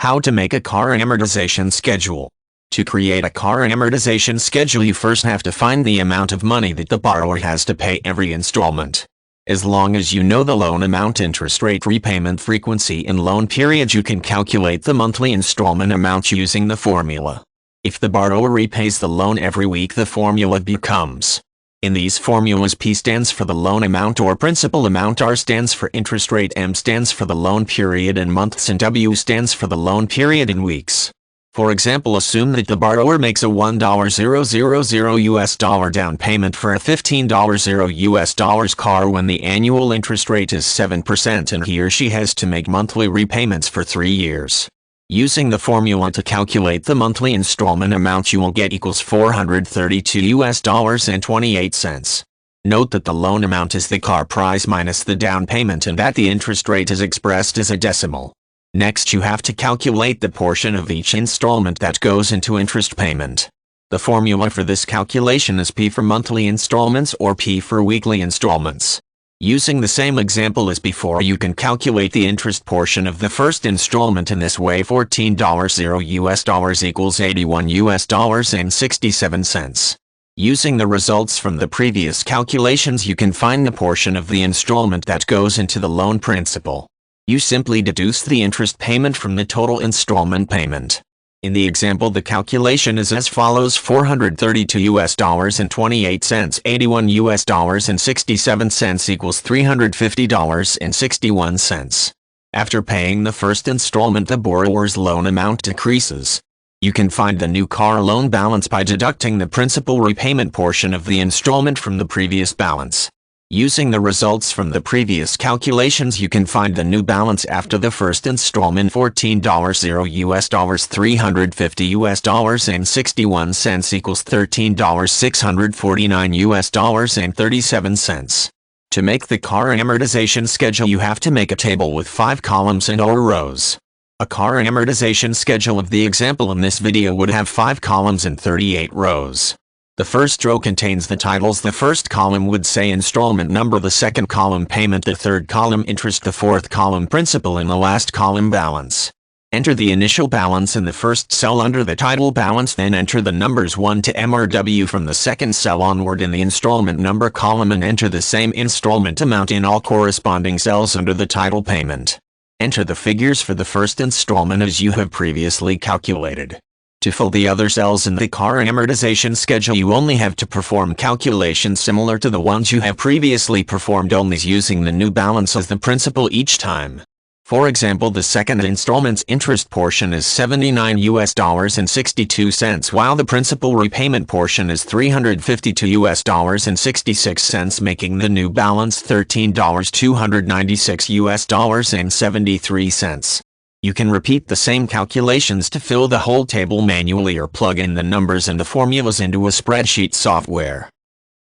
How to make a car amortization schedule. To create a car amortization schedule, you first have to find the amount of money that the borrower has to pay every installment. As long as you know the loan amount, interest rate, repayment frequency, and loan period, you can calculate the monthly installment amount using the formula. If the borrower repays the loan every week, the formula becomes: in these formulas, P stands for the loan amount or principal amount, R stands for interest rate, M stands for the loan period in months, and W stands for the loan period in weeks. For example, assume that the borrower makes a $1,000 down payment for a $15 car when the annual interest rate is 7% and he or she has to make monthly repayments for 3 years. Using the formula to calculate the monthly installment amount, you will get equals $432.28. Note that the loan amount is the car price minus the down payment and that the interest rate is expressed as a decimal. Next, you have to calculate the portion of each installment that goes into interest payment. The formula for this calculation is P for monthly installments or P for weekly installments. Using the same example as before, you can calculate the interest portion of the first installment in this way: $14 equals $81.67. Using the results from the previous calculations, you can find the portion of the installment that goes into the loan principal. You simply deduce the interest payment from the total installment payment. In the example, the calculation is as follows: $432.28, $81.67 equals $350.61. After paying the first installment, the borrower's loan amount decreases. You can find the new car loan balance by deducting the principal repayment portion of the installment from the previous balance. Using the results from the previous calculations, you can find the new balance after the first installment: $14, $350.61 equals $13,649.37. To make the car amortization schedule, you have to make a table with 5 columns and 4 rows. A car amortization schedule of the example in this video would have 5 columns and 38 rows. The first row contains the titles. The first column would say installment number, the second column payment, the third column interest, the fourth column principal, and the last column balance. Enter the initial balance in the first cell under the title balance, then enter the numbers 1 to M or W from the second cell onward in the installment number column, and enter the same installment amount in all corresponding cells under the title payment. Enter the figures for the first installment as you have previously calculated. To fill the other cells in the car amortization schedule, you only have to perform calculations similar to the ones you have previously performed, only using the new balance as the principal each time. For example, the second installment's interest portion is $79.62, while the principal repayment portion is $352.66, making the new balance $13,296.73. You can repeat the same calculations to fill the whole table manually or plug in the numbers and the formulas into a spreadsheet software.